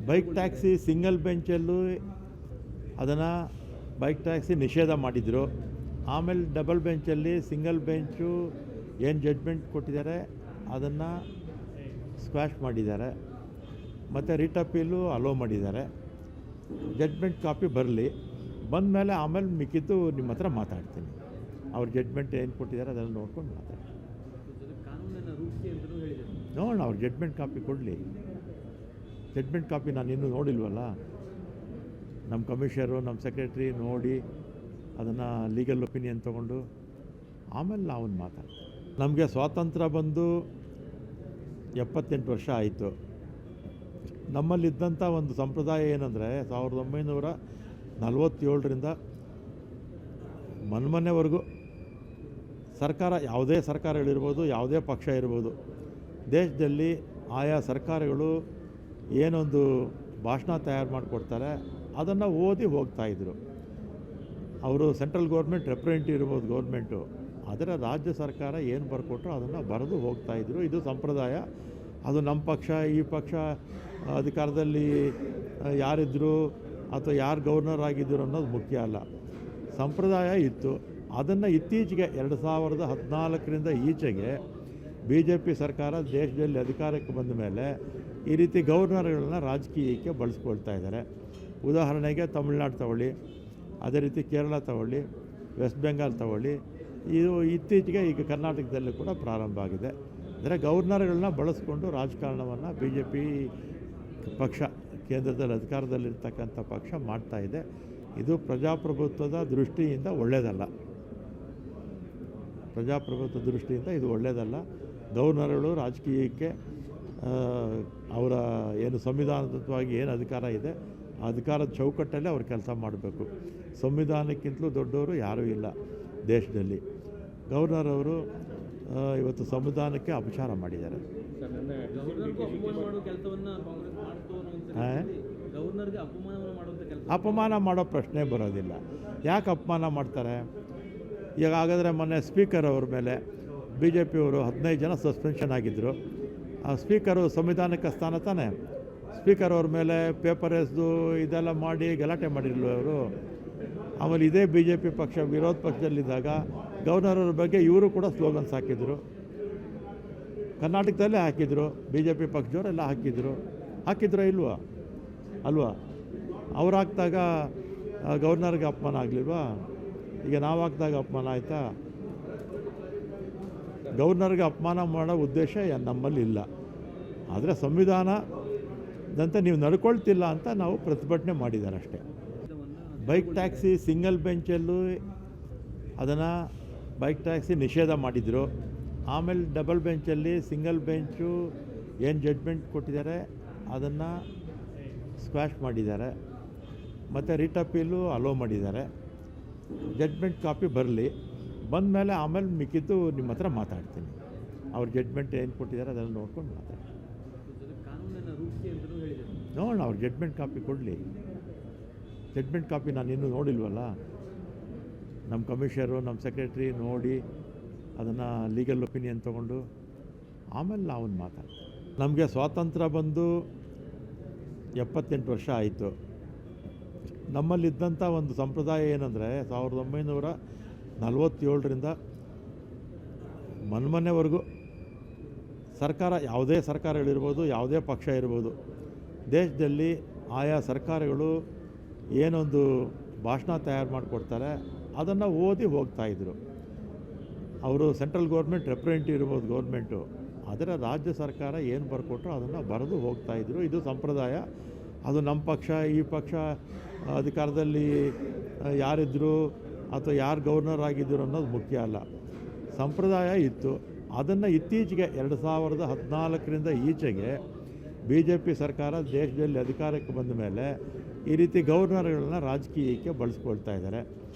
Bike taxi single ಬೆಂಚಲ್ಲೂ ಅದನ್ನು bike taxi ನಿಷೇಧ ಮಾಡಿದರು. ಆಮೇಲೆ ಡಬಲ್ ಬೆಂಚಲ್ಲಿ ಸಿಂಗಲ್ ಬೆಂಚು ಏನು ಜಡ್ಜ್ಮೆಂಟ್ ಕೊಟ್ಟಿದ್ದಾರೆ ಅದನ್ನು ಸ್ಕ್ವಾಶ್ ಮಾಡಿದ್ದಾರೆ. ಮತ್ತು ರಿಟ್ ಅಪೀಲು ಅಲೋ ಮಾಡಿದ್ದಾರೆ. ಜಡ್ಜ್ಮೆಂಟ್ ಕಾಪಿ ಬರಲಿ, ಬಂದ ಮೇಲೆ ಆಮೇಲೆ ಮಿಕ್ಕಿದ್ದು ನಿಮ್ಮ ಹತ್ರ ಮಾತಾಡ್ತೀನಿ. ಅವ್ರ ಜಡ್ಜ್ಮೆಂಟ್ ಏನು ಕೊಟ್ಟಿದ್ದಾರೆ ಅದನ್ನು ನೋಡ್ಕೊಂಡು ಮಾತಾಡ್ತೀನಿ. ನೋಡೋಣ, ಅವ್ರ ಜಡ್ಜ್ಮೆಂಟ್ ಕಾಪಿ ಕೊಡಲಿ. ಜಡ್ಜ್ಮೆಂಟ್ ಕಾಪಿ ನಾನು ಇನ್ನೂ ನೋಡಿಲ್ವಲ್ಲ. ನಮ್ಮ ಕಮಿಷನರು, ನಮ್ಮ ಸೆಕ್ರೆಟ್ರಿ ನೋಡಿ ಅದನ್ನು ಲೀಗಲ್ ಒಪಿನಿಯನ್ ತೊಗೊಂಡು ಆಮೇಲೆ ನಾವು ಮಾತಾಡ್ತೀವಿ. ನಮಗೆ ಸ್ವಾತಂತ್ರ್ಯ ಬಂದು 78 ವರ್ಷ ಆಯಿತು. ನಮ್ಮಲ್ಲಿದ್ದಂಥ ಒಂದು ಸಂಪ್ರದಾಯ ಏನಂದರೆ 1947ರಿಂದ ಮೊನ್ನೆವರೆಗೂ ಸರ್ಕಾರ, ಯಾವುದೇ ಸರ್ಕಾರಗಳಿರ್ಬೋದು, ಯಾವುದೇ ಪಕ್ಷ ಇರ್ಬೋದು, ದೇಶದಲ್ಲಿ ಆಯಾ ಸರ್ಕಾರಗಳು ಏನೊಂದು ಭಾಷಣ ತಯಾರು ಮಾಡಿಕೊಡ್ತಾರೆ ಅದನ್ನು ಓದಿ ಹೋಗ್ತಾಯಿದ್ರು. ಅವರು ಸೆಂಟ್ರಲ್ ಗೌರ್ಮೆಂಟ್ ರೆಪ್ರೆಸೆಂಟೇಟಿವ್ ಇರ್ಬೋದು ಗೌರ್ಮೆಂಟು, ಅದರ ರಾಜ್ಯ ಸರ್ಕಾರ ಏನು ಬರ್ಕೊಟ್ರೋ ಅದನ್ನು ಬರೆದು ಹೋಗ್ತಾಯಿದ್ರು. ಇದು ಸಂಪ್ರದಾಯ. ಅದು ನಮ್ಮ ಪಕ್ಷ ಈ ಪಕ್ಷ ಅಧಿಕಾರದಲ್ಲಿ ಯಾರಿದ್ದರು ಅಥವಾ ಯಾರು ಗವರ್ನರ್ ಆಗಿದ್ದರು ಅನ್ನೋದು ಮುಖ್ಯ ಅಲ್ಲ. ಸಂಪ್ರದಾಯ ಇತ್ತು. ಅದನ್ನು ಇತ್ತೀಚೆಗೆ 2014ರಿಂದ ಈಚೆಗೆ BJP ಸರ್ಕಾರ ದೇಶದಲ್ಲಿ ಅಧಿಕಾರಕ್ಕೆ ಬಂದ ಮೇಲೆ ಈ ರೀತಿ ಗವರ್ನರ್ಗಳನ್ನ ರಾಜಕೀಯಕ್ಕೆ ಬಳಸ್ಕೊಳ್ತಾ ಇದ್ದಾರೆ. ಉದಾಹರಣೆಗೆ ತಮಿಳ್ನಾಡು ತಗೊಳ್ಳಿ, ಅದೇ ರೀತಿ ಕೇರಳ ತಗೊಳ್ಳಿ, ವೆಸ್ಟ್ ಬೆಂಗಾಲ್ ತಗೊಳ್ಳಿ. ಇದು ಇತ್ತೀಚೆಗೆ ಈಗ ಕರ್ನಾಟಕದಲ್ಲೂ ಕೂಡ ಪ್ರಾರಂಭ ಆಗಿದೆ. ಅಂದರೆ ಗವರ್ನರ್ಗಳನ್ನ ಬಳಸ್ಕೊಂಡು ರಾಜಕಾರಣವನ್ನು BJP ಪಕ್ಷ, ಕೇಂದ್ರದಲ್ಲಿ ಅಧಿಕಾರದಲ್ಲಿರ್ತಕ್ಕಂಥ ಪಕ್ಷ ಮಾಡ್ತಾ ಇದೆ. ಇದು ಪ್ರಜಾಪ್ರಭುತ್ವದ ದೃಷ್ಟಿಯಿಂದ ಒಳ್ಳೆಯದಲ್ಲ. ಪ್ರಜಾಪ್ರಭುತ್ವ ದೃಷ್ಟಿಯಿಂದ ಇದು ಒಳ್ಳೆಯದಲ್ಲ. ಗವರ್ನರ್ಗಳು ರಾಜಕೀಯಕ್ಕೆ ಅವರ ಏನು ಸಂವಿಧಾನದತ್ವವಾಗಿ ಏನು ಅಧಿಕಾರ ಇದೆ ಆ ಅಧಿಕಾರದ ಚೌಕಟ್ಟಲ್ಲೇ ಅವ್ರು ಕೆಲಸ ಮಾಡಬೇಕು. ಸಂವಿಧಾನಕ್ಕಿಂತಲೂ ದೊಡ್ಡವರು ಯಾರೂ ಇಲ್ಲ ದೇಶದಲ್ಲಿ. ಗವರ್ನರ್ ಅವರು ಇವತ್ತು ಸಂವಿಧಾನಕ್ಕೆ ಅಪಚಾರ ಮಾಡಿದ್ದಾರೆ. ಅಪಮಾನ ಮಾಡೋ ಪ್ರಶ್ನೆ ಬರೋದಿಲ್ಲ. ಯಾಕೆ ಅಪಮಾನ ಮಾಡ್ತಾರೆ? ಈಗ ಹಾಗಾದರೆ ಮೊನ್ನೆ ಸ್ಪೀಕರ್ ಅವ್ರ ಮೇಲೆ BJP ಅವರು 15 ಜನ ಸಸ್ಪೆನ್ಷನ್ ಆಗಿದ್ದರು. ಆ ಸ್ಪೀಕರು ಸಂವಿಧಾನಕ್ಕೆ ಸ್ಥಾನ ತಾನೆ. ಸ್ಪೀಕರ್ ಅವ್ರ ಮೇಲೆ ಪೇಪರ್ ಎಸ್ದು ಇದೆಲ್ಲ ಮಾಡಿ ಗಲಾಟೆ ಮಾಡಿರಲಿಲ್ಲ ಅವರು. ಆಮೇಲೆ ಇದೇ BJP ಪಕ್ಷ ವಿರೋಧ ಪಕ್ಷದಲ್ಲಿದ್ದಾಗ ಗವರ್ನರ್ ಅವ್ರ ಬಗ್ಗೆ ಇವರು ಕೂಡ ಸ್ಲೋಗನ್ಸ್ ಹಾಕಿದರು. ಕರ್ನಾಟಕದಲ್ಲೇ ಹಾಕಿದರು. BJP ಪಕ್ಷದವರೆಲ್ಲ ಹಾಕಿದ್ರು ಅಲ್ವಾ? ಅವ್ರು ಹಾಕಿದಾಗ ಗವರ್ನರ್ಗೆ ಅಪಮಾನ ಆಗಲಿಲ್ವಾ? ಈಗ ನಾವು ಹಾಕಿದಾಗ ಅಪಮಾನ ಆಯಿತಾ? ಗವರ್ನರ್ಗೆ ಅಪಮಾನ ಮಾಡೋ ಉದ್ದೇಶ ನಮ್ಮಲ್ಲಿ ಇಲ್ಲ. ಆದರೆ ಸಂವಿಧಾನದಂತೆ ನೀವು ನಡ್ಕೊಳ್ತಿಲ್ಲ ಅಂತ ನಾವು ಪ್ರತಿಭಟನೆ ಮಾಡಿದ್ದಾರೆ ಅಷ್ಟೇ. ಬೈಕ್ ಟ್ಯಾಕ್ಸಿ ಸಿಂಗಲ್ ಬೆಂಚಲ್ಲೂ ಅದನ್ನು ಬೈಕ್ ಟ್ಯಾಕ್ಸಿ ನಿಷೇಧ ಮಾಡಿದರು. ಆಮೇಲೆ ಡಬಲ್ ಬೆಂಚಲ್ಲಿ ಸಿಂಗಲ್ ಬೆಂಚು ಏನು ಜಡ್ಜ್ಮೆಂಟ್ ಕೊಟ್ಟಿದ್ದಾರೆ ಅದನ್ನು ಸ್ಕ್ವಾಶ್ ಮಾಡಿದ್ದಾರೆ. ಮತ್ತು ರಿಟ್ ಅಪೀಲು ಅಲೋ ಮಾಡಿದ್ದಾರೆ. ಜಡ್ಜ್ಮೆಂಟ್ ಕಾಪಿ ಬರಲಿ, ಬಂದ ಮೇಲೆ ಆಮೇಲೆ ಮಿಕ್ಕಿದ್ದು ನಿಮ್ಮ ಹತ್ರ ಮಾತಾಡ್ತೀನಿ. ಅವ್ರ ಜಡ್ಜ್ಮೆಂಟ್ ಏನು ಕೊಟ್ಟಿದ್ದಾರೆ ಅದನ್ನು ನೋಡ್ಕೊಂಡು ಮಾತಾಡ್ತೀನಿ. ನೋಡೋಣ, ಅವ್ರ ಜಡ್ಜ್ಮೆಂಟ್ ಕಾಪಿ ಕೊಡಲಿ. ಜಡ್ಜ್ಮೆಂಟ್ ಕಾಪಿ ನಾನು ಇನ್ನೂ ನೋಡಿಲ್ವಲ್ಲ. ನಮ್ಮ ಕಮಿಷನರು, ನಮ್ಮ ಸೆಕ್ರೆಟ್ರಿ ನೋಡಿ ಅದನ್ನು ಲೀಗಲ್ ಒಪಿನಿಯನ್ ತೊಗೊಂಡು ಆಮೇಲೆ ನಾವು ಮಾತಾಡ್ತೀವಿ. ನಮಗೆ ಸ್ವಾತಂತ್ರ್ಯ ಬಂದು 78 ವರ್ಷ ಆಯಿತು. ನಮ್ಮಲ್ಲಿದ್ದಂಥ ಒಂದು ಸಂಪ್ರದಾಯ ಏನಂದರೆ 1947ರಿಂದ ಮೊನ್ನೆವರೆಗೂ ಸರ್ಕಾರ, ಯಾವುದೇ ಸರ್ಕಾರಗಳಿರ್ಬೋದು, ಯಾವುದೇ ಪಕ್ಷ ಇರ್ಬೋದು, ದೇಶದಲ್ಲಿ ಆಯಾ ಸರ್ಕಾರಗಳು ಏನೊಂದು ಭಾಷಣ ತಯಾರು ಮಾಡಿಕೊಡ್ತಾರೆ ಅದನ್ನು ಓದಿ ಹೋಗ್ತಾಯಿದ್ರು. ಅವರು ಸೆಂಟ್ರಲ್ ಗೌರ್ಮೆಂಟ್ ರೆಪ್ರೆಸೆಂಟೇಟಿವ್ ಇರ್ಬೋದು ಗೌರ್ಮೆಂಟು, ಅದರ ರಾಜ್ಯ ಸರ್ಕಾರ ಏನು ಬರ್ಕೊಟ್ರೋ ಅದನ್ನು ಬರೆದು ಹೋಗ್ತಾಯಿದ್ರು. ಇದು ಸಂಪ್ರದಾಯ. ಅದು ನಮ್ಮ ಪಕ್ಷ ಈ ಪಕ್ಷ ಅಧಿಕಾರದಲ್ಲಿ ಯಾರಿದ್ದರು ಅಥವಾ ಯಾರು ಗವರ್ನರ್ ಆಗಿದ್ದರು ಅನ್ನೋದು ಮುಖ್ಯ ಅಲ್ಲ. ಸಂಪ್ರದಾಯ ಇತ್ತು. ಅದನ್ನು ಇತ್ತೀಚೆಗೆ 2014ರಿಂದ ಈಚೆಗೆ BJP ಸರ್ಕಾರ ದೇಶದಲ್ಲಿ ಅಧಿಕಾರಕ್ಕೆ ಬಂದ ಮೇಲೆ ಈ ರೀತಿ ಗವರ್ನರ್ಗಳನ್ನ ರಾಜಕೀಯಕ್ಕೆ ಬಳಸ್ಕೊಳ್ತಾ ಇದ್ದಾರೆ.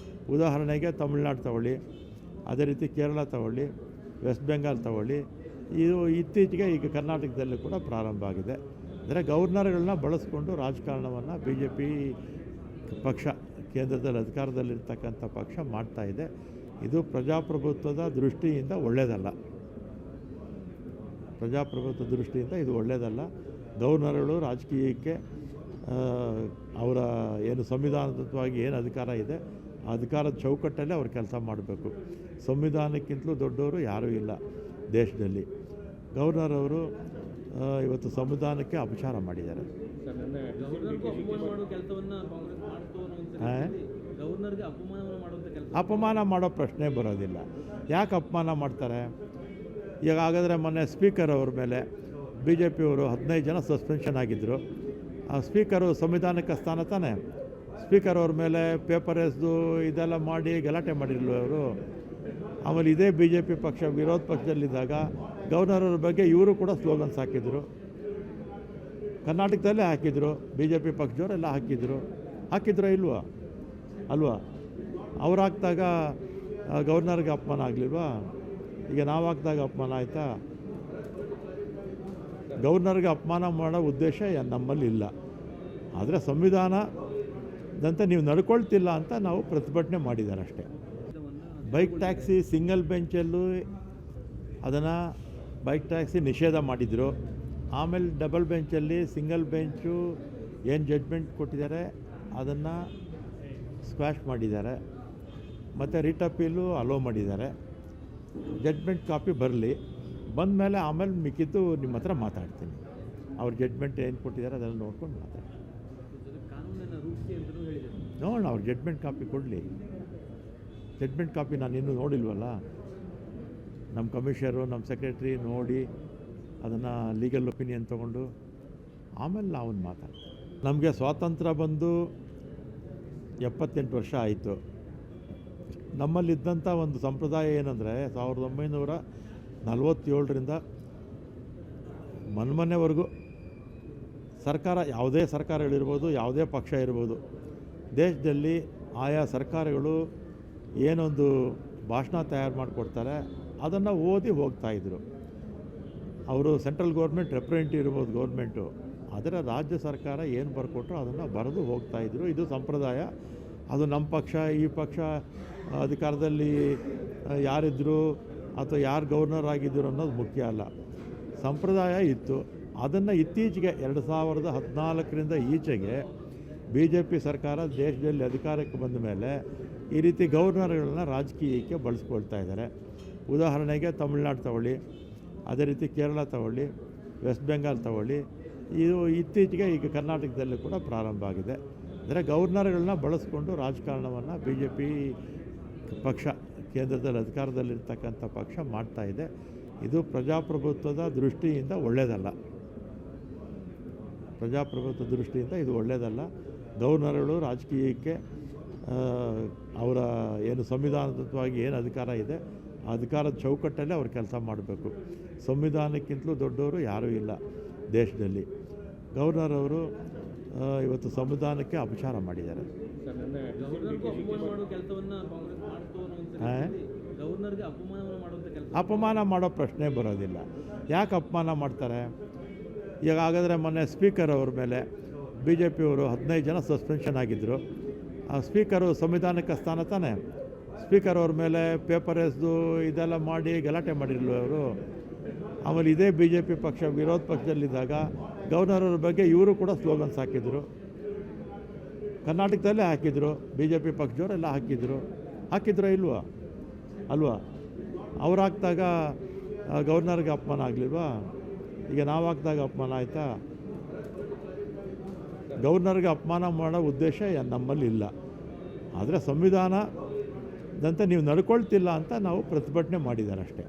ಉದಾಹರಣೆಗೆ ತಮಿಳ್ನಾಡು ತಗೊಳ್ಳಿ, ಅದೇ ರೀತಿ ಕೇರಳ ತಗೊಳ್ಳಿ, ವೆಸ್ಟ್ ಬೆಂಗಾಲ್ ತಗೊಳ್ಳಿ. ಇದು ಇತ್ತೀಚೆಗೆ ಈಗ ಕರ್ನಾಟಕದಲ್ಲೂ ಕೂಡ ಪ್ರಾರಂಭ ಆಗಿದೆ. ಅಂದರೆ ಗವರ್ನರ್ಗಳನ್ನ ಬಳಸ್ಕೊಂಡು ರಾಜಕಾರಣವನ್ನು BJP ಪಕ್ಷ, ಕೇಂದ್ರದಲ್ಲಿ ಅಧಿಕಾರದಲ್ಲಿರ್ತಕ್ಕಂಥ ಪಕ್ಷ ಮಾಡ್ತಾ ಇದೆ. ಇದು ಪ್ರಜಾಪ್ರಭುತ್ವದ ದೃಷ್ಟಿಯಿಂದ ಒಳ್ಳೆಯದಲ್ಲ. ಪ್ರಜಾಪ್ರಭುತ್ವ ದೃಷ್ಟಿಯಿಂದ ಇದು ಒಳ್ಳೆಯದಲ್ಲ. ಗವರ್ನರ್ಗಳು ರಾಜಕೀಯಕ್ಕೆ ಅವರ ಏನು ಸಂವಿಧಾನದತ್ವವಾಗಿ ಏನು ಅಧಿಕಾರ ಇದೆ ಆ ಅಧಿಕಾರದ ಚೌಕಟ್ಟಲ್ಲೇ ಅವ್ರು ಕೆಲಸ ಮಾಡಬೇಕು. ಸಂವಿಧಾನಕ್ಕಿಂತಲೂ ದೊಡ್ಡವರು ಯಾರೂ ಇಲ್ಲ ದೇಶದಲ್ಲಿ. ಗವರ್ನರ್ ಅವರು ಇವತ್ತು ಸಂವಿಧಾನಕ್ಕೆ ಅಪಚಾರ ಮಾಡಿದ್ದಾರೆ. ಅಪಮಾನ ಮಾಡೋ ಪ್ರಶ್ನೆ ಬರೋದಿಲ್ಲ. ಯಾಕೆ ಅಪಮಾನ ಮಾಡ್ತಾರೆ? ಈಗ ಹಾಗಾದರೆ ಮೊನ್ನೆ ಸ್ಪೀಕರ್ ಅವ್ರ ಮೇಲೆ ಬಿ ಜೆ ಪಿಯವರು 15 ಜನ ಸಸ್ಪೆನ್ಷನ್ ಆಗಿದ್ದರು. ಆ ಸ್ಪೀಕರು ಸಂವಿಧಾನಕ್ಕೆ ಸ್ಥಾನ ತಾನೆ. ಸ್ಪೀಕರ್ ಅವ್ರ ಮೇಲೆ ಪೇಪರ್ ಎಸ್ದು ಇದೆಲ್ಲ ಮಾಡಿ ಗಲಾಟೆ ಮಾಡಿರಲಿಲ್ಲ ಅವರು. ಆಮೇಲೆ ಇದೇ ಬಿ ಜೆ ಪಿ ಪಕ್ಷ ವಿರೋಧ ಪಕ್ಷದಲ್ಲಿದ್ದಾಗ ಗವರ್ನರ್ ಅವ್ರ ಬಗ್ಗೆ ಇವರು ಕೂಡ ಸ್ಲೋಗನ್ಸ್ ಹಾಕಿದರು. ಕರ್ನಾಟಕದಲ್ಲೇ ಹಾಕಿದರು, ಬಿ ಜೆ ಪಿ ಪಕ್ಷದವರೆಲ್ಲ ಹಾಕಿದ್ರು ಅಲ್ವಾ? ಅವ್ರು ಹಾಕಿದಾಗ ಗವರ್ನರ್ಗೆ ಅಪಮಾನ ಆಗಲಿಲ್ವಾ? ಈಗ ನಾವು ಹಾಕಿದಾಗ ಅಪಮಾನ ಆಯಿತಾ? ಗವರ್ನರ್ಗೆ ಅಪಮಾನ ಮಾಡೋ ಉದ್ದೇಶ ನಮ್ಮಲ್ಲಿ ಇಲ್ಲ. ಆದರೆ ಸಂವಿಧಾನದಂತೆ ನೀವು ನಡ್ಕೊಳ್ತಿಲ್ಲ ಅಂತ ನಾವು ಪ್ರತಿಭಟನೆ ಮಾಡಿದ್ದಾರೆ ಅಷ್ಟೇ. ಬೈಕ್ ಟ್ಯಾಕ್ಸಿ ಸಿಂಗಲ್ ಬೆಂಚಲ್ಲೂ ಅದನ್ನು ಬೈಕ್ ಟ್ಯಾಕ್ಸಿ ನಿಷೇಧ ಮಾಡಿದರು. ಆಮೇಲೆ ಡಬಲ್ ಬೆಂಚಲ್ಲಿ ಸಿಂಗಲ್ ಬೆಂಚು ಏನು ಜಡ್ಜ್ಮೆಂಟ್ ಕೊಟ್ಟಿದ್ದಾರೆ ಅದನ್ನು ಸ್ಕ್ವಾಶ್ ಮಾಡಿದ್ದಾರೆ. ಮತ್ತು ರಿಟ್ ಅಪೀಲು ಅಲೋ ಮಾಡಿದ್ದಾರೆ. ಜಡ್ಜ್ಮೆಂಟ್ ಕಾಪಿ ಬರಲಿ, ಬಂದ ಮೇಲೆ ಆಮೇಲೆ ಮಿಕ್ಕಿದ್ದು ನಿಮ್ಮ ಹತ್ರ ಮಾತಾಡ್ತೀನಿ. ಅವ್ರ ಜಡ್ಜ್ಮೆಂಟ್ ಏನು ಕೊಟ್ಟಿದ್ದಾರೆ ಅದನ್ನು ನೋಡ್ಕೊಂಡು ಮಾತಾಡ್ತೀನಿ. ನೋಡೋಣ, ಅವ್ರ ಜಡ್ಜ್ಮೆಂಟ್ ಕಾಪಿ ಕೊಡಲಿ. ಜಡ್ಜ್ಮೆಂಟ್ ಕಾಪಿ ನಾನು ಇನ್ನೂ ನೋಡಿಲ್ವಲ್ಲ. ನಮ್ಮ ಕಮಿಷನರು, ನಮ್ಮ ಸೆಕ್ರೆಟ್ರಿ ನೋಡಿ ಅದನ್ನು ಲೀಗಲ್ ಒಪಿನಿಯನ್ ತೊಗೊಂಡು ಆಮೇಲೆ ನಾವು ಮಾತಾಡ್ತೀವಿ. ನಮಗೆ ಸ್ವಾತಂತ್ರ್ಯ ಬಂದು 78 ವರ್ಷ ಆಯಿತು. ನಮ್ಮಲ್ಲಿದ್ದಂಥ ಒಂದು ಸಂಪ್ರದಾಯ ಏನಂದರೆ 1947ರಿಂದ ಮೊನ್ನೆವರೆಗೂ ಸರ್ಕಾರ, ಯಾವುದೇ ಸರ್ಕಾರಗಳಿರ್ಬೋದು, ಯಾವುದೇ ಪಕ್ಷ ಇರ್ಬೋದು, ದೇಶದಲ್ಲಿ ಆಯಾ ಸರ್ಕಾರಗಳು ಏನೊಂದು ಭಾಷಣ ತಯಾರು ಮಾಡಿಕೊಡ್ತಾರೆ ಅದನ್ನು ಓದಿ ಹೋಗ್ತಾಯಿದ್ರು. ಅವರು ಸೆಂಟ್ರಲ್ ಗೌರ್ಮೆಂಟ್ ರೆಪ್ರೆಸೆಂಟೇಟಿವ್ ಇರ್ಬೋದು ಗೌರ್ಮೆಂಟು, ಅದರ ರಾಜ್ಯ ಸರ್ಕಾರ ಏನು ಬರ್ಕೊಟ್ರು ಅದನ್ನು ಬರೆದು ಹೋಗ್ತಾಯಿದ್ರು. ಇದು ಸಂಪ್ರದಾಯ. ಅದು ನಮ್ಮ ಪಕ್ಷ ಈ ಪಕ್ಷ ಅಧಿಕಾರದಲ್ಲಿ ಯಾರಿದ್ದರು ಅಥವಾ ಯಾರು ಗವರ್ನರ್ ಆಗಿದ್ದರು ಅನ್ನೋದು ಮುಖ್ಯ ಅಲ್ಲ. ಸಂಪ್ರದಾಯ ಇತ್ತು. ಅದನ್ನು ಇತ್ತೀಚೆಗೆ 2014ರಿಂದ ಈಚೆಗೆ ಬಿ ಜೆ ಪಿ ಸರ್ಕಾರ ದೇಶದಲ್ಲಿ ಅಧಿಕಾರಕ್ಕೆ ಬಂದ ಮೇಲೆ ಈ ರೀತಿ ಗವರ್ನರ್ಗಳನ್ನ ರಾಜಕೀಯಕ್ಕೆ ಬಳಸ್ಕೊಳ್ತಾ ಇದ್ದಾರೆ. ಉದಾಹರಣೆಗೆ ತಮಿಳ್ನಾಡು ತಗೊಳ್ಳಿ, ಅದೇ ರೀತಿ ಕೇರಳ ತಗೊಳ್ಳಿ, ವೆಸ್ಟ್ ಬೆಂಗಾಲ್ ತಗೊಳ್ಳಿ. ಇದು ಇತ್ತೀಚೆಗೆ ಈಗ ಕರ್ನಾಟಕದಲ್ಲೂ ಕೂಡ ಪ್ರಾರಂಭ ಆಗಿದೆ. ಅಂದರೆ ಗವರ್ನರ್ಗಳನ್ನ ಬಳಸ್ಕೊಂಡು ರಾಜಕಾರಣವನ್ನು ಬಿ ಜೆ ಪಿ ಪಕ್ಷ, ಕೇಂದ್ರದಲ್ಲಿ ಅಧಿಕಾರದಲ್ಲಿರ್ತಕ್ಕಂಥ ಪಕ್ಷ ಮಾಡ್ತಾ ಇದೆ. ಇದು ಪ್ರಜಾಪ್ರಭುತ್ವದ ದೃಷ್ಟಿಯಿಂದ ಒಳ್ಳೆಯದಲ್ಲ. ಪ್ರಜಾಪ್ರಭುತ್ವ ದೃಷ್ಟಿಯಿಂದ ಇದು ಒಳ್ಳೆಯದಲ್ಲ. ಗವರ್ನರ್ಗಳು ರಾಜಕೀಯಕ್ಕೆ ಅವರ ಏನು ಸಂವಿಧಾನದತ್ವವಾಗಿ ಏನು ಅಧಿಕಾರ ಇದೆ ಆ ಅಧಿಕಾರದ ಚೌಕಟ್ಟಲ್ಲೇ ಅವ್ರು ಕೆಲಸ ಮಾಡಬೇಕು. ಸಂವಿಧಾನಕ್ಕಿಂತಲೂ ದೊಡ್ಡವರು ಯಾರೂ ಇಲ್ಲ ದೇಶದಲ್ಲಿ. ಗವರ್ನರ್ ಅವರು ಇವತ್ತು ಸಂವಿಧಾನಕ್ಕೆ ಅಪಚಾರ ಮಾಡಿದ್ದಾರೆ. ಅಪಮಾನ ಮಾಡೋ ಪ್ರಶ್ನೆ ಬರೋದಿಲ್ಲ. ಯಾಕೆ ಅಪಮಾನ ಮಾಡ್ತಾರೆ? ಈಗ ಹಾಗಾದರೆ ಮೊನ್ನೆ ಸ್ಪೀಕರ್ ಅವ್ರ ಮೇಲೆ ಬಿ ಜೆ ಪಿಯವರು 15 ಜನ ಸಸ್ಪೆನ್ಷನ್ ಆಗಿದ್ದರು. ಆ ಸ್ಪೀಕರು ಸಂವಿಧಾನಕ್ಕೆ ಸ್ಥಾನ ತಾನೆ. ಸ್ಪೀಕರ್ ಅವ್ರ ಮೇಲೆ ಪೇಪರ್ ಎಸ್ದು ಇದೆಲ್ಲ ಮಾಡಿ ಗಲಾಟೆ ಮಾಡಿರಲಿಲ್ಲ ಅವರು. ಆಮೇಲೆ ಇದೇ ಬಿ ಜೆ ಪಿ ಪಕ್ಷ ವಿರೋಧ ಪಕ್ಷದಲ್ಲಿದ್ದಾಗ ಗವರ್ನರ್ ಅವ್ರ ಬಗ್ಗೆ ಇವರು ಕೂಡ ಸ್ಲೋಗನ್ಸ್ ಹಾಕಿದರು. ಕರ್ನಾಟಕದಲ್ಲೇ ಹಾಕಿದರು, ಬಿ ಜೆ ಪಿ ಪಕ್ಷದವರೆಲ್ಲ ಹಾಕಿದ್ರು ಅಲ್ವಾ? ಅವ್ರು ಹಾಕಿದಾಗ ಗವರ್ನರ್ಗೆ ಅಪಮಾನ ಆಗಲಿಲ್ವಾ? ಈಗ ನಾವು ಹಾಕಿದಾಗ ಅಪಮಾನ ಆಯಿತಾ? ಗವರ್ನರ್ಗೆ ಅಪಮಾನ ಮಾಡೋ ಉದ್ದೇಶ ನಮ್ಮಲ್ಲಿ ಇಲ್ಲ. ಆದರೆ ಸಂವಿಧಾನದಂತೆ ನೀವು ನಡ್ಕೊಳ್ತಿಲ್ಲ ಅಂತ ನಾವು ಪ್ರತಿಭಟನೆ ಮಾಡಿದ್ದಾರೆ ಅಷ್ಟೇ.